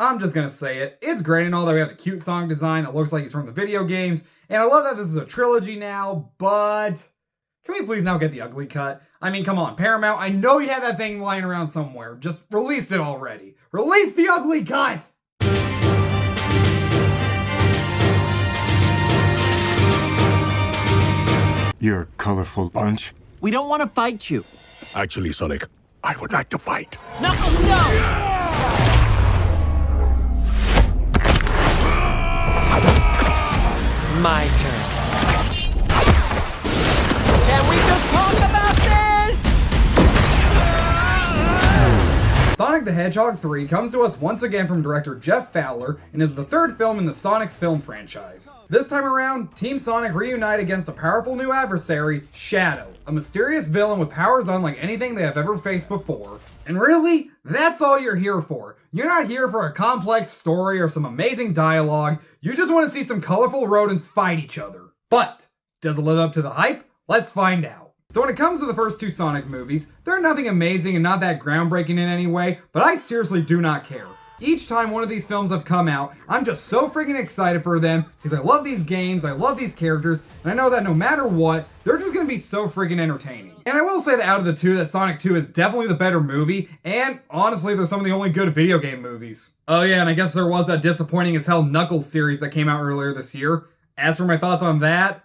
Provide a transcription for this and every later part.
I'm just gonna say it. It's great and all that we have the cute Sonic design that looks like he's from the video games, and I love that this is a trilogy now, but can we please now get the ugly cut? I mean, come on, Paramount, I know you have that thing lying around somewhere. Just release it already. Release the ugly cut! You're a colorful bunch. We don't want to fight you. Actually, Sonic, I would like to fight. Knuckles, no! My turn. Can we just talk about this? Sonic the Hedgehog 3 comes to us once again from director Jeff Fowler and is the third film in the Sonic film franchise. This time around, Team Sonic reunite against a powerful new adversary, Shadow, a mysterious villain with powers unlike anything they have ever faced before. And really, that's all you're here for. You're not here for a complex story or some amazing dialogue, you just want to see some colorful rodents fight each other. But, does it live up to the hype? Let's find out. So when it comes to the first two Sonic movies, they're nothing amazing and not that groundbreaking in any way, but I seriously do not care. Each time one of these films have come out, I'm just so freaking excited for them because I love these games, I love these characters, and I know that no matter what, they're just gonna be so freaking entertaining. And I will say that out of the two, that Sonic 2 is definitely the better movie, and honestly, they're some of the only good video game movies. Oh yeah, and I guess there was that disappointing as hell Knuckles series that came out earlier this year. As for my thoughts on that,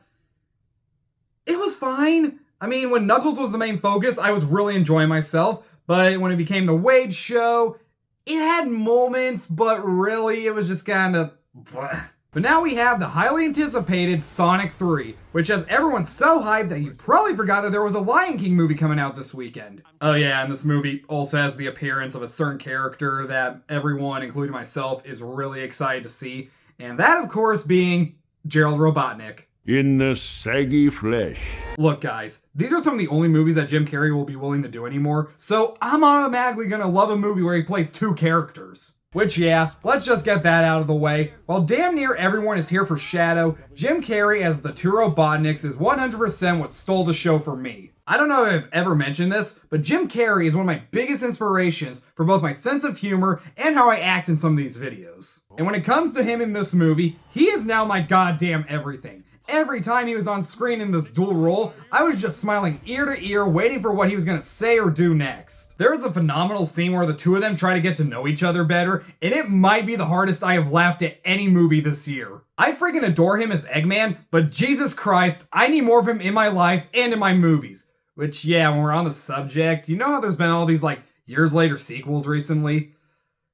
it was fine. I mean, when Knuckles was the main focus, I was really enjoying myself, but when it became the Wade show, it had moments, but really it was just kind of blah. But now we have the highly anticipated Sonic 3, which has everyone so hyped that you probably forgot that there was a Lion King movie coming out this weekend. Oh yeah, and this movie also has the appearance of a certain character that everyone, including myself, is really excited to see, and that of course being Gerald Robotnik. In the saggy flesh. Look guys, these are some of the only movies that Jim Carrey will be willing to do anymore, so I'm automatically gonna love a movie where he plays two characters. Which yeah, let's just get that out of the way. While damn near everyone is here for Shadow, Jim Carrey as the two Robotniks is 100% what stole the show for me. I don't know if I've ever mentioned this, but Jim Carrey is one of my biggest inspirations for both my sense of humor and how I act in some of these videos. And when it comes to him in this movie, he is now my goddamn everything. Every time he was on screen in this dual role, I was just smiling ear to ear, waiting for what he was gonna say or do next. There is a phenomenal scene where the two of them try to get to know each other better, and it might be the hardest I have laughed at any movie this year. I freaking adore him as Eggman, but Jesus Christ, I need more of him in my life and in my movies. Which, yeah, when we're on the subject, you know how there's been all these, years later sequels recently?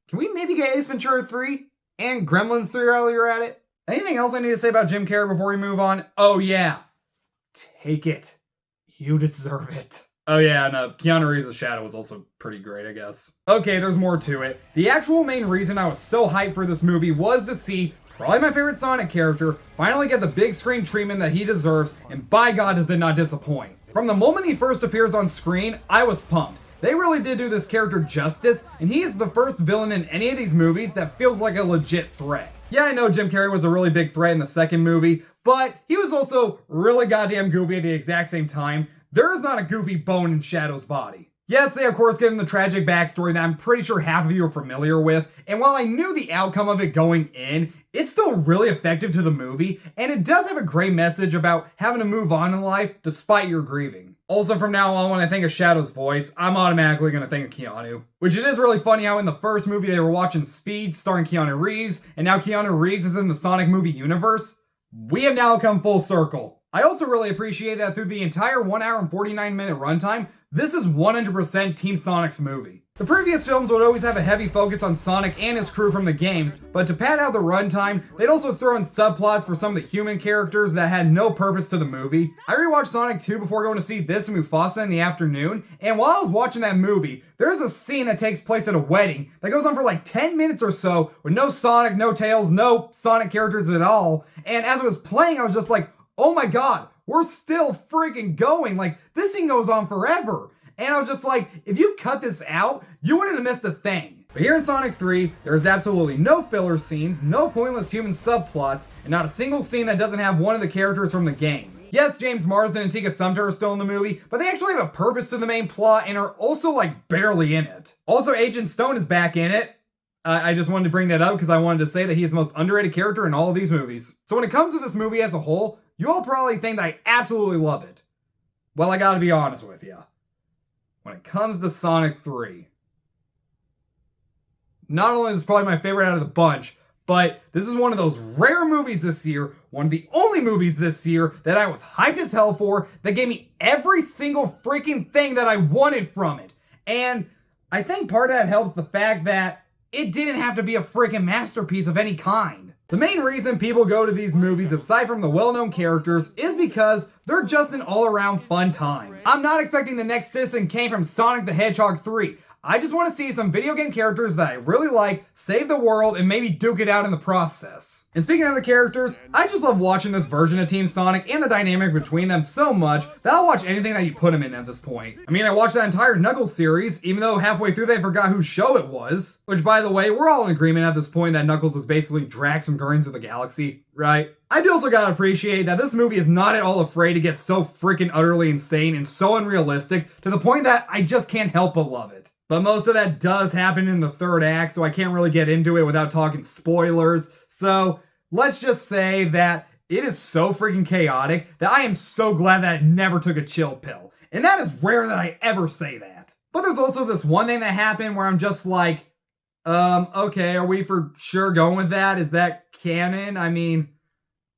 Can we maybe get Ace Ventura 3? And Gremlins 3 while you're at it? Anything else I need to say about Jim Carrey before we move on? Oh yeah. Take it. You deserve it. Oh yeah, and Keanu Reeves' Shadow was also pretty great, I guess. Okay, there's more to it. The actual main reason I was so hyped for this movie was to see probably my favorite Sonic character finally get the big screen treatment that he deserves, and by God does it not disappoint. From the moment he first appears on screen, I was pumped. They really did do this character justice, and he is the first villain in any of these movies that feels like a legit threat. Yeah, I know Jim Carrey was a really big threat in the second movie, but he was also really goddamn goofy at the exact same time. There is not a goofy bone in Shadow's body. Yes, they of course give him the tragic backstory that I'm pretty sure half of you are familiar with, and while I knew the outcome of it going in, it's still really effective to the movie, and it does have a great message about having to move on in life despite your grieving. Also, from now on, when I think of Shadow's voice, I'm automatically going to think of Keanu. Which it is really funny how in the first movie they were watching Speed starring Keanu Reeves, and now Keanu Reeves is in the Sonic movie universe. We have now come full circle. I also really appreciate that through the entire 1 hour and 49 minute runtime, this is 100% Team Sonic's movie. The previous films would always have a heavy focus on Sonic and his crew from the games, but to pad out the runtime, they'd also throw in subplots for some of the human characters that had no purpose to the movie. I rewatched Sonic 2 before going to see this and Mufasa in the afternoon, and while I was watching that movie, there's a scene that takes place at a wedding that goes on for 10 minutes or so with no Sonic, no Tails, no Sonic characters at all, and as it was playing, I was just like, oh my god, we're still freaking going, this scene goes on forever. And I was just like, if you cut this out, you wouldn't have missed a thing. But here in Sonic 3, there's absolutely no filler scenes, no pointless human subplots, and not a single scene that doesn't have one of the characters from the game. Yes, James Marsdon and Tika Sumpter are still in the movie, but they actually have a purpose to the main plot and are also barely in it. Also, Agent Stone is back in it. I just wanted to bring that up because I wanted to say that he's the most underrated character in all of these movies. So when it comes to this movie as a whole, you all probably think that I absolutely love it. Well, I gotta be honest with you. When it comes to Sonic 3, not only is this probably my favorite out of the bunch, but this is one of those rare movies this year, one of the only movies this year that I was hyped as hell for, that gave me every single freaking thing that I wanted from it. And I think part of that helps the fact that it didn't have to be a freaking masterpiece of any kind. The main reason people go to these movies, aside from the well-known characters, is because they're just an all-around fun time. I'm not expecting the next Citizen Kane from Sonic the Hedgehog 3. I just want to see some video game characters that I really like, save the world, and maybe duke it out in the process. And speaking of the characters, I just love watching this version of Team Sonic and the dynamic between them so much that I'll watch anything that you put them in at this point. I mean, I watched that entire Knuckles series, even though halfway through they forgot whose show it was. Which, by the way, we're all in agreement at this point that Knuckles is basically Drax from Guardians of the Galaxy, right? I do also gotta appreciate that this movie is not at all afraid to get so freaking utterly insane and so unrealistic to the point that I just can't help but love it. But most of that does happen in the third act, so I can't really get into it without talking spoilers. So let's just say that it is so freaking chaotic that I am so glad that I never took a chill pill. And that is rare that I ever say that. But there's also this one thing that happened where I'm just like, okay, are we for sure going with that? Is that canon? I mean,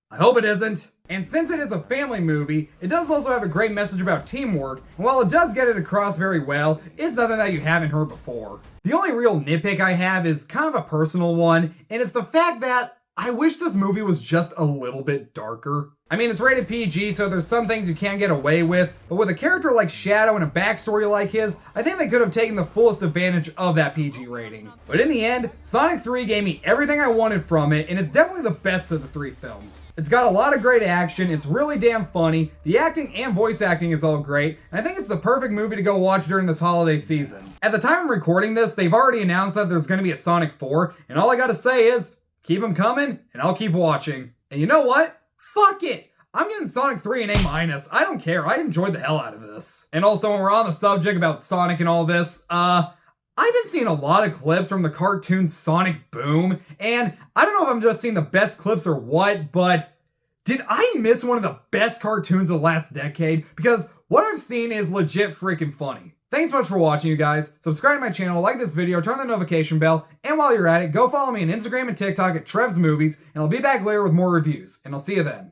I hope it isn't. And since it is a family movie, it does also have a great message about teamwork, and while it does get it across very well, it's nothing that you haven't heard before. The only real nitpick I have is kind of a personal one, and it's the fact that I wish this movie was just a little bit darker. I mean, it's rated PG, so there's some things you can't get away with, but with a character like Shadow and a backstory like his, I think they could have taken the fullest advantage of that PG rating. But in the end, Sonic 3 gave me everything I wanted from it, and it's definitely the best of the three films. It's got a lot of great action, it's really damn funny, the acting and voice acting is all great, and I think it's the perfect movie to go watch during this holiday season. At the time of recording this, they've already announced that there's going to be a Sonic 4, and all I gotta say is, keep them coming, and I'll keep watching. And you know what? Fuck it! I'm giving Sonic 3 an A-. I don't care, I enjoyed the hell out of this. And also, when we're on the subject about Sonic and all this, I've been seeing a lot of clips from the cartoon Sonic Boom, and I don't know if I'm just seeing the best clips or what, but did I miss one of the best cartoons of the last decade? Because what I've seen is legit freaking funny. Thanks so much for watching, you guys. Subscribe to my channel, like this video, turn the notification bell, and while you're at it, go follow me on Instagram and TikTok at Trev's Movies, and I'll be back later with more reviews, and I'll see you then.